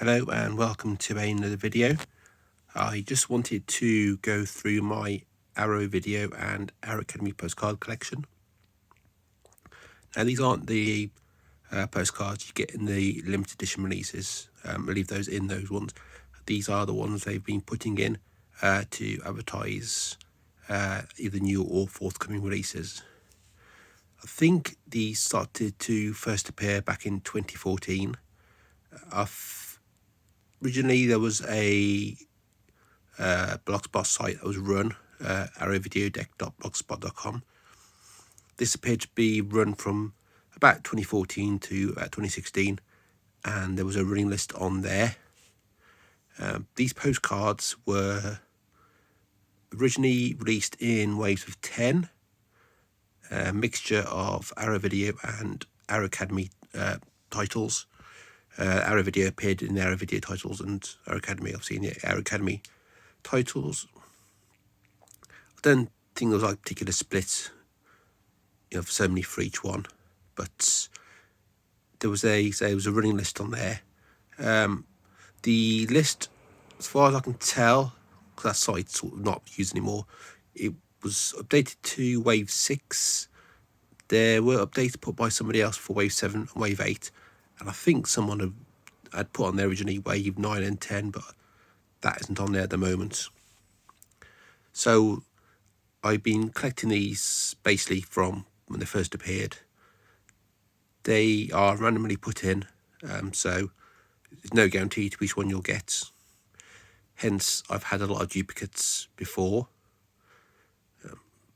Hello and welcome to another video. I just wanted to go through my Arrow video and Arrow Academy postcard collection. Now these aren't the postcards you get in the limited edition releases. I leave those in those ones. These are the ones they've been putting in to advertise either new or forthcoming releases. I think these started to first appear back in 2014. Originally, there was a blogspot site that was run, arrowvideodeck.blogspot.com. This appeared to be run from about 2014 to 2016, and there was a running list on there. These postcards were originally released in waves of 10, a mixture of Arrow Video and Arrow Academy titles. Arrow Video appeared in the Arrow Video titles, and Arrow Academy obviously in the Arrow Academy titles. I don't think there was like a particular split, for so many for each one, but there was a running list on there. The list, as far as I can tell, because that site's sort of not used anymore, it was updated to Wave 6. There were updates put by somebody else for Wave 7 and Wave 8. And I think someone had put on there originally Wave 9 and 10, but that isn't on there at the moment. So I've been collecting these basically from when they first appeared. They are randomly put in, so there's no guarantee to which one you'll get. Hence, I've had a lot of duplicates before.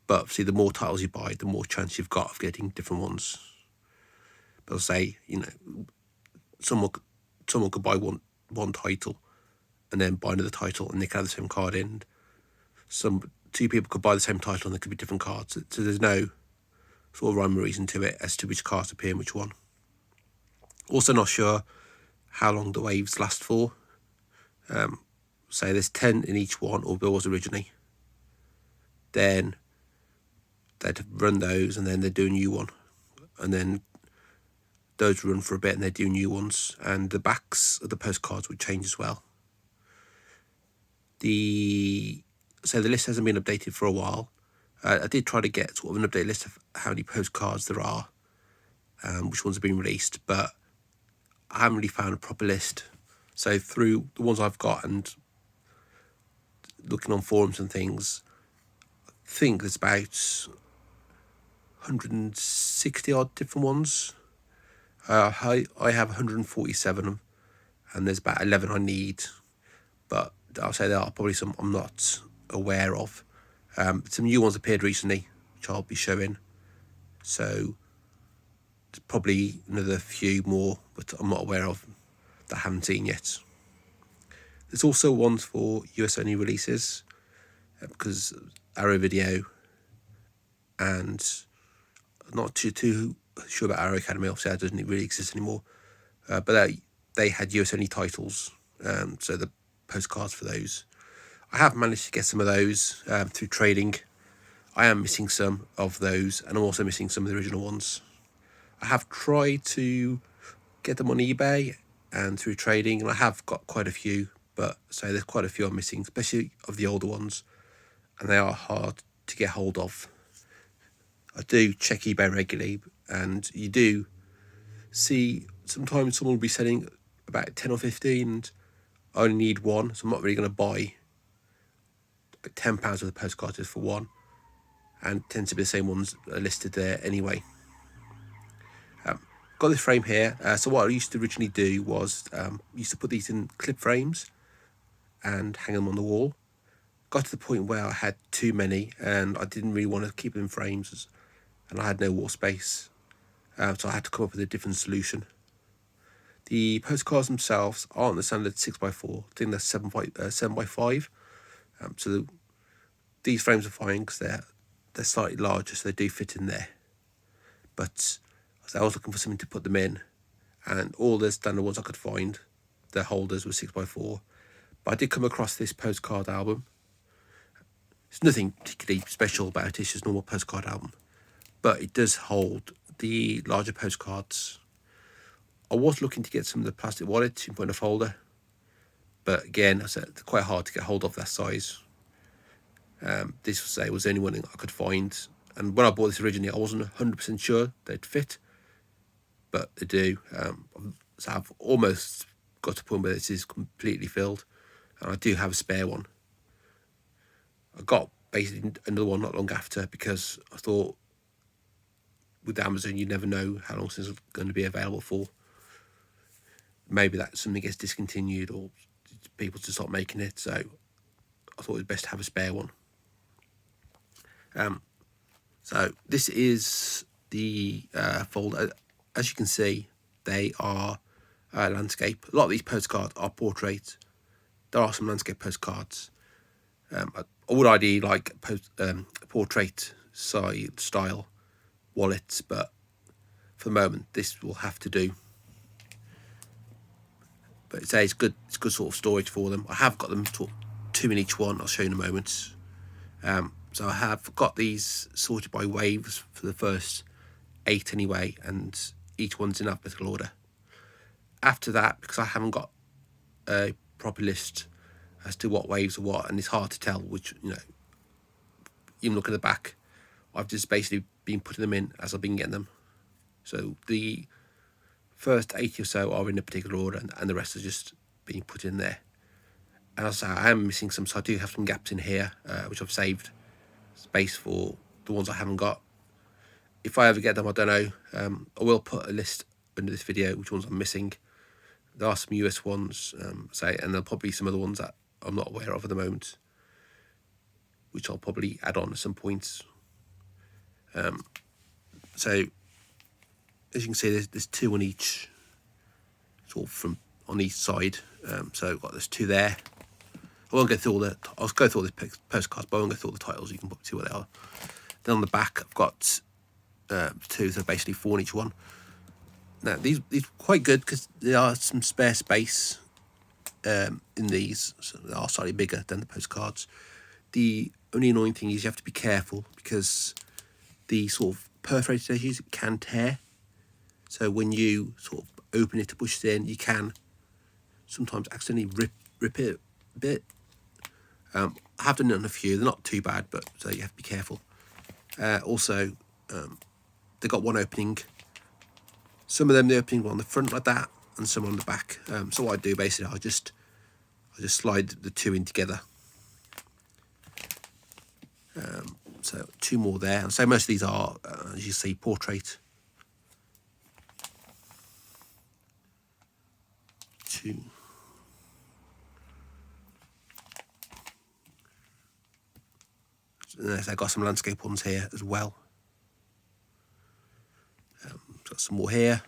But obviously, the more titles you buy, the more chance you've got of getting different ones. But I'll say, someone could buy one title and then buy another title and they could have the same card in. Two people could buy the same title and there could be different cards. So there's no sort of rhyme or reason to it as to which cards appear in which one. Also not sure how long the waves last for. Say there's 10 in each one, or there was originally. Then they'd run those and then they'd do a new one. And then those run for a bit and they do new ones, and the backs of the postcards would change as well. The list hasn't been updated for a while. I did try to get sort of an update list of how many postcards there are, which ones have been released, but I haven't really found a proper list. So through the ones I've got and looking on forums and things, I think there's about 160 odd different ones. I have 147 of them, and there's about 11 I need, but I'll say there are probably some I'm not aware of. Some new ones appeared recently, which I'll be showing, so there's probably another few more, but I'm not aware of that I haven't seen yet. There's also ones for US only releases, because Arrow Video and not too sure about Arrow Academy, obviously that doesn't really exist anymore, but they had US only titles, so the postcards for those. I have managed to get some of those through trading. I am missing some of those, and I'm also missing some of the original ones. I have tried to get them on eBay and through trading, and I have got quite a few, but so there's quite a few I'm missing, especially of the older ones, and they are hard to get hold of. I do check eBay regularly, and you do see sometimes someone will be selling about 10 or 15, and I only need one, so I'm not really going to buy like £10 worth of postcards just for one, and tends to be the same ones that are listed there anyway. Got this frame here, so what I used to originally do was used to put these in clip frames and hang them on the wall. Got to the point where I had too many and I didn't really want to keep them in frames, and I had no wall space, so I had to come up with a different solution. The postcards themselves aren't the standard 6x4, I think they're 7x5. So these frames are fine because they're slightly larger, so they do fit in there. But I was looking for something to put them in, and all the standard ones I could find, the holders were 6x4. But I did come across this postcard album. There's nothing particularly special about it, it's just a normal postcard album. But it does hold the larger postcards. I was looking to get some of the plastic wallets and put in a folder, But again, I said, quite hard to get hold of that size. This was the only one I could find. And when I bought this originally, I wasn't 100% sure they'd fit, but they do. So I've almost got to a point where this is completely filled, and I do have a spare one. I got basically another one not long after, because I thought with Amazon you never know how long it's going to be available for. Maybe that something gets discontinued or people just stop making it, so I thought it was best to have a spare one. So this is the folder. As you can see, they are landscape. A lot of these postcards are portrait. There are some landscape postcards. I would ideally like portrait style wallets, but for the moment this will have to do. But it's good. It's good sort of storage for them. I have got them two in each one. I'll show you in a moment. So I have got these sorted by waves for the first 8 anyway, and each one's in alphabetical order. After that, because I haven't got a proper list as to what waves are what, and it's hard to tell which, even look at the back, I've just basically been putting them in as I've been getting them. So the first 80 or so are in a particular order, and the rest are just being put in there. And as I say, I am missing some, so I do have some gaps in here, which I've saved space for the ones I haven't got. If I ever get them, I don't know. I will put a list under this video which ones I'm missing. There are some US ones, and there'll probably be some other ones that I'm not aware of at the moment, which I'll probably add on at some points. So as you can see, there's 2 on each, sort of from on each side. So I've got there's 2 there. I'll go through all the postcards, but I won't go through all the titles. You can see what they are. Then on the back, I've got 2, so basically 4 on each one. Now these are quite good because there are some spare space in these, so they are slightly bigger than the postcards. The only annoying thing is you have to be careful because the sort of perforated edges can tear. So when you sort of open it to push it in, you can sometimes accidentally rip it a bit. I have done it on a few. They're not too bad, but so you have to be careful. Also, they've got one opening. Some of them, the opening on the front like that, and some on the back. So what I do basically, I just slide the 2 in together. So 2 more there. And so most of these are, as you see, portrait. 2. And I've got some landscape ones here as well. Got some more here.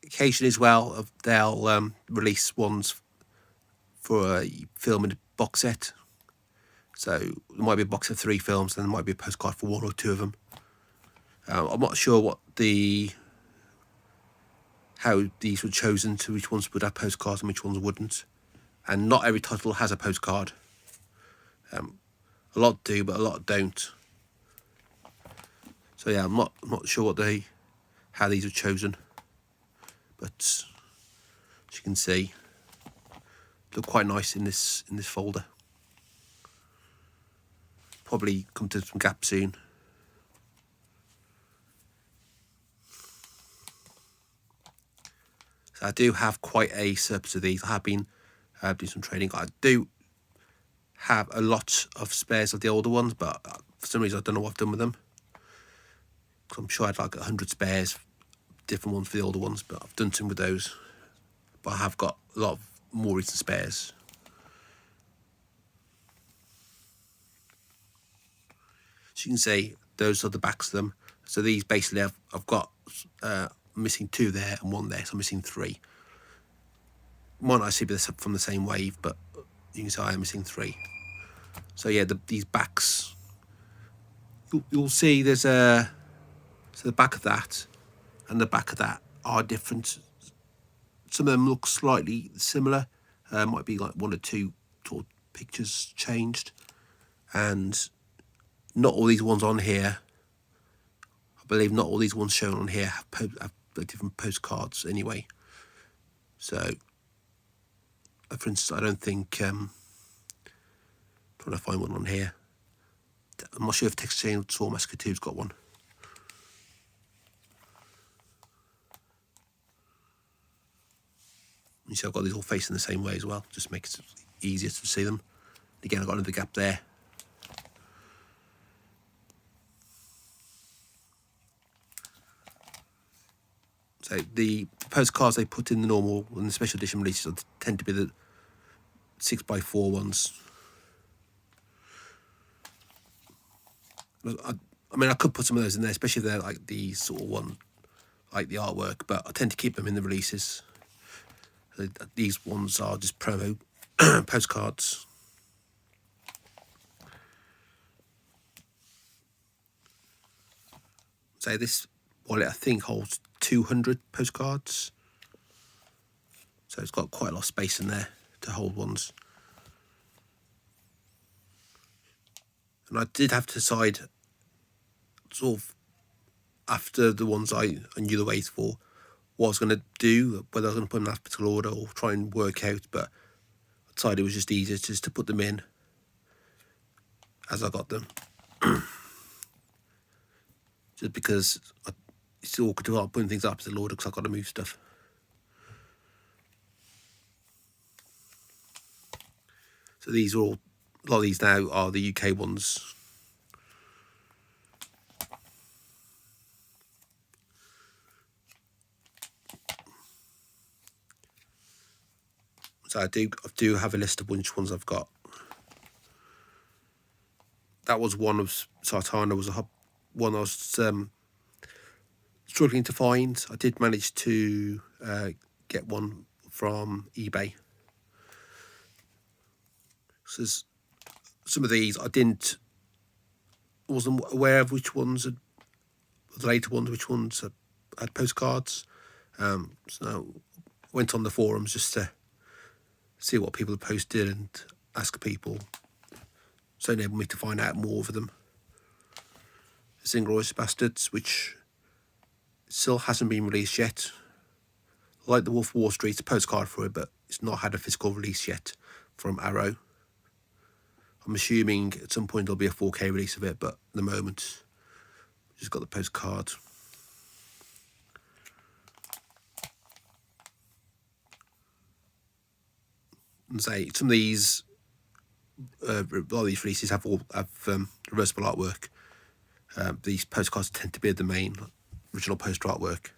Occasionally as well, they'll release ones for a film and a box set. So there might be a box of 3 films, and there might be a postcard for 1 or 2 of them. I'm not sure how these were chosen, to which ones would have postcards and which ones wouldn't. And not every title has a postcard. A lot do, but a lot don't. So yeah, I'm not sure how these were chosen. But as you can see, look quite nice in this folder. Probably come to some gaps soon. So I do have quite a surplus of these. I have been doing some trading. I do have a lot of spares of the older ones, but for some reason I don't know what I've done with them. I'm sure I had like 100 spares, different ones for the older ones, but I've done some with those. But I have got a lot of more recent spares. So you can see those are the backs of them. So these basically I've got missing 2 there and 1 there, so I'm missing 3. Might not see this from the same wave, but you can see I am missing 3. So yeah, these backs, you'll see there's so the back of that and the back of that are different. Some of them look slightly similar. Might be like 1 or 2 sort of pictures changed. and not all these ones on here, I believe not all these ones shown on here have different postcards anyway. So, for instance, I don't think, trying to find one on here. I'm not sure if Texas Chainsaw Massacre 2's got one. You see I've got these all facing the same way as well, just makes it easier to see them. Again, I've got another gap there. So the postcards they put in the normal and the special edition releases tend to be the 6x4 ones. I mean, I could put some of those in there, especially if they're like the sort of one, like the artwork, but I tend to keep them in the releases. These ones are just promo postcards. So this wallet, I think, holds 200 postcards. So it's got quite a lot of space in there to hold ones. And I did have to decide, sort of, after the ones I knew the ways for, what I was going to do, whether I was going to put them in alphabetical order or try and work out, but I decided it was just easier just to put them in as I got them. Just because it's awkward to start putting things up as a order because I've got to move stuff. So these are all, a lot of these now are the UK ones. So I do have a list of which ones I've got. That was one of Sartana, was one I was struggling to find. I did manage to get one from eBay. So some of these I wasn't aware of which ones the later ones, which ones had postcards. So I went on the forums just to see what people had posted and ask people. So it enabled me to find out more of them. Inglorious Bastards, which still hasn't been released yet. Like the Wolf of Wall Street, a postcard for it, but it's not had a physical release yet from Arrow. I'm assuming at some point there'll be a 4K release of it, but at the moment, just got the postcard. And say some of these, a lot of these releases have reversible artwork. These postcards tend to be the main original poster artwork.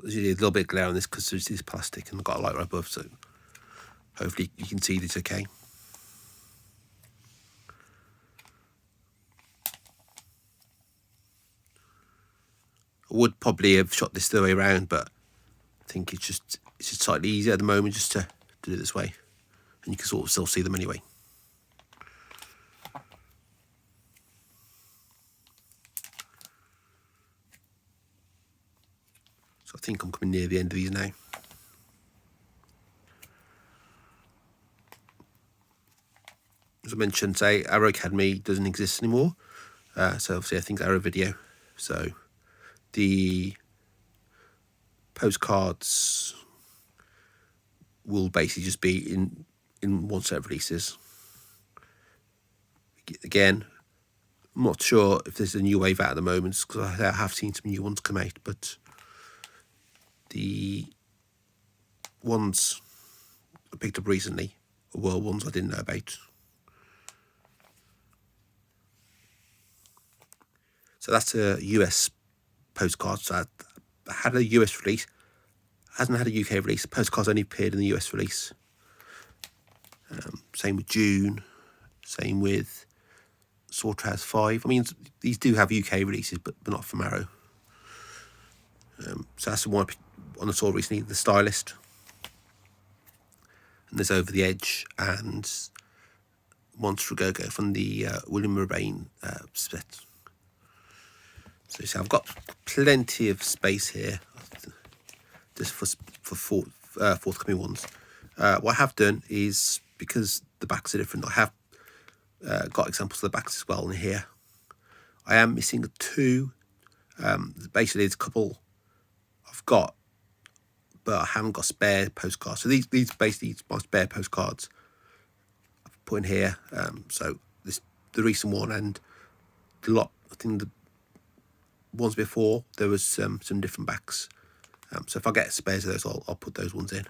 There's usually a little bit of glare on this because there's this plastic and I've got a light right above, so hopefully you can see this okay. I would probably have shot this the other way around, but I think it's just slightly easier at the moment just to do it this way, and you can sort of still see them anyway. So I think I'm coming near the end of these now. As I mentioned, say Arrow Academy doesn't exist anymore, so obviously I think Arrow Video. So the postcards will basically just be in one set of releases. Again, I'm not sure if there's a new wave out at the moment because I have seen some new ones come out, but the ones I picked up recently were ones I didn't know about. So that's a US postcard. So I had a US release, hasn't had a UK release. The postcards only appeared in the US release. Same with June, same with Sawtooth 5. I mean, these do have UK releases, but not from Arrow. So that's the one I saw recently, The Stylist. And there's Over the Edge and Monster Go-Go from the William Rebane set. So you see, I've got plenty of space here, just for forthcoming ones. What I have done is, because the backs are different, I have got examples of the backs as well in here. I am missing 2. Basically, there's a couple I've got, but I haven't got spare postcards. So these basically my spare postcards I've put in here. So the recent one and the lot. I think the ones before there was some different backs. So if I get spares of those, I'll put those ones in.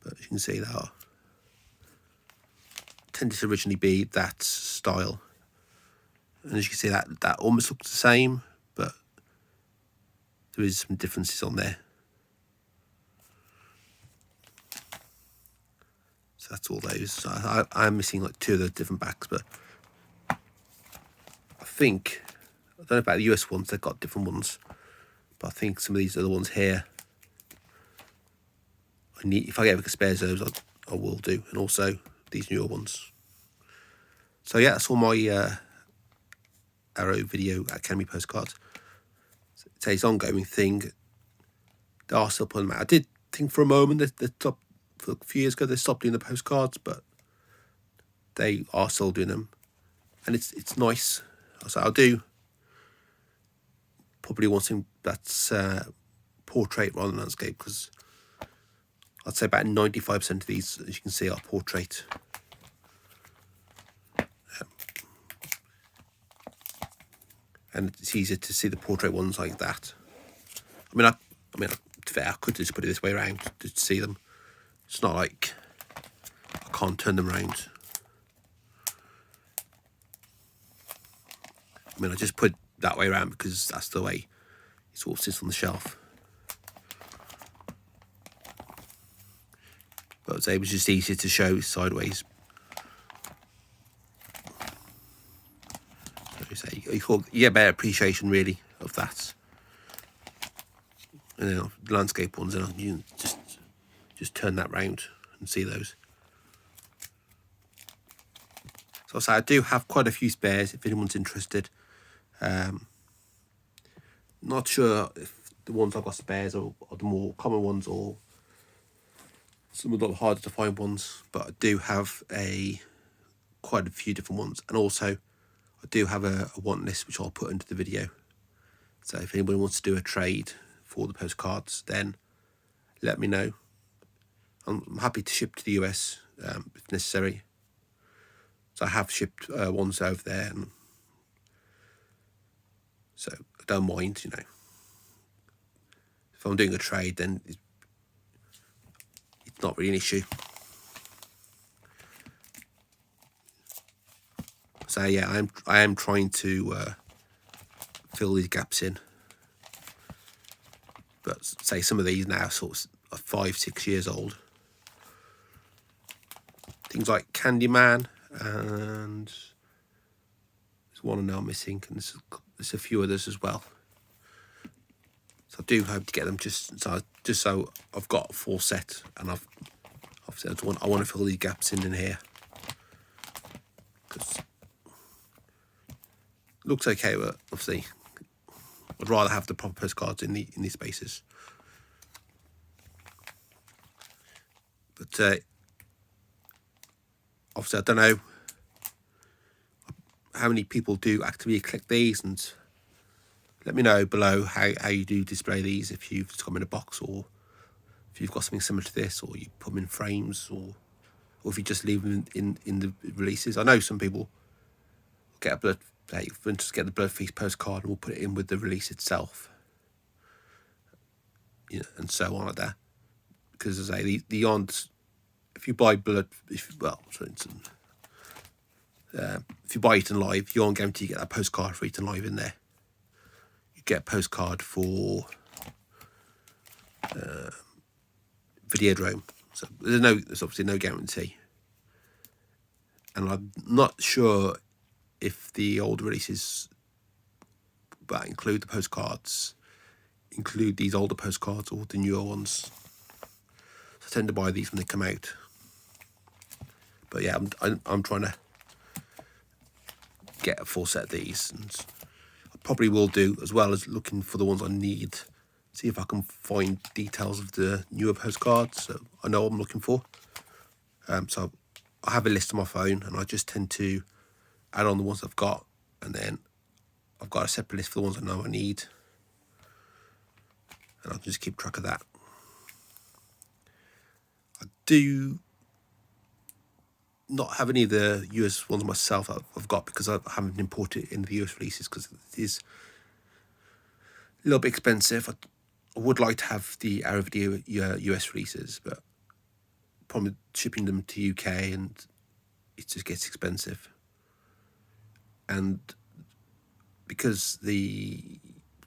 But as you can see, they are tended to originally be that style, and as you can see, that almost looks the same, but there is some differences on there. So that's all those. So I'm missing like 2 of the different backs, but I don't know about the US ones, they've got different ones, but I think some of these other ones here, if I get spares of those, I will do, and also these newer ones. So yeah, that's all my Arrow Video Academy postcards. It's an ongoing thing. They are still putting them out. I did think for a moment that for a few years ago they stopped doing the postcards, but they are still doing them, and it's nice. So I'll do probably want something that's portrait rather than landscape, because I'd say about 95% of these, as you can see, are portrait. And it's easier to see the portrait ones like that. I mean, I could just put it this way around to see them. It's not like I can't turn them around. I mean, I just put it that way around because that's the way it sort of sits on the shelf. But it was just easier to show sideways. So you get better appreciation really of that. And then the landscape ones, and you just turn that round and see those. So I do have quite a few spares if anyone's interested. Not sure if the ones I've got spares are the more common ones or some of the harder to find ones, but I do have quite a few different ones, and also I do have a want list which I'll put into the video. So if anyone wants to do a trade for the postcards, then let me know. I'm happy to ship to the US if necessary. So I have shipped ones over there, and so I don't mind, you know. If I'm doing a trade, then it's not really an issue. So yeah, I am trying to fill these gaps in. But say some of these now sort of 5-6 years old. Things like Candyman, and there's one I know I'm missing, and there's a few others as well. So I do hope to get them just so I've got a full set, and I've said I want to fill these gaps in here, because it looks okay, but obviously I'd rather have the proper postcards in these spaces. But obviously I don't know how many people do actively collect these, and let me know below how you do display these, if you've just got them in a box, or if you've got something similar to this, or you put them in frames, or if you just leave them in the releases. I know some people get a blood, for instance, get the Blood Feast postcard and we'll put it in with the release itself, you know, and so on like that. Because as I say, the odds, if you buy for instance, if you buy Eaton Live, you aren't guaranteed to get that postcard for Eaton Live in there. You get a postcard for Videodrome. So there's obviously no guarantee. And I'm not sure if the old releases that include the postcards include these older postcards or the newer ones. So I tend to buy these when they come out. But yeah, I'm trying to get a full set of these, and probably will do, as well as looking for the ones I need. See if I can find details of the newer postcards, so I know what I'm looking for. So I have a list on my phone, and I just tend to add on the ones I've got, and then I've got a separate list for the ones I know I need, and I'll just keep track of that. I do not have any of the US ones myself that I've got, because I haven't imported in the US releases, because it is a little bit expensive. I would like to have the Arrow Video US releases, but probably shipping them to UK, and it just gets expensive. And because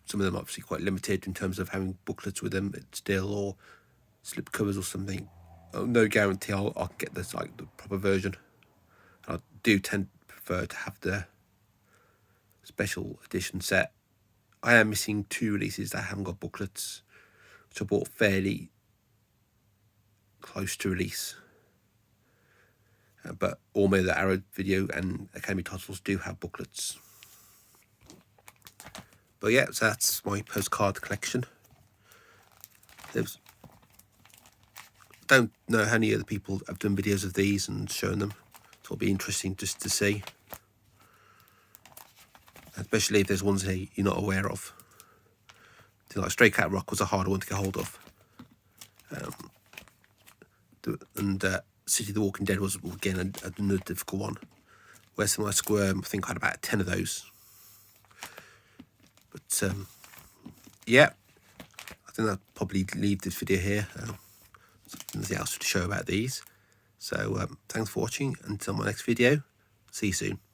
some of them are obviously quite limited in terms of having booklets with them still, or slip covers or something, no guarantee I'll get the proper version. I do tend to prefer to have the special edition set. I am missing 2 releases that haven't got booklets, which I bought fairly close to release. But all my other Arrow Video and Academy titles do have booklets. But yeah, so that's my postcard collection. Don't know how many other people have done videos of these and shown them, so it'll be interesting just to see, especially if there's ones that you're not aware of. Like Stray Cat Rock was a harder one to get hold of, and City of the Walking Dead was again another difficult one. Where's My Squirm, I think I had about 10 of those. But yeah, I think I'll probably leave this video here. Nothing else to show about these. So thanks for watching. Until my next video, see you soon.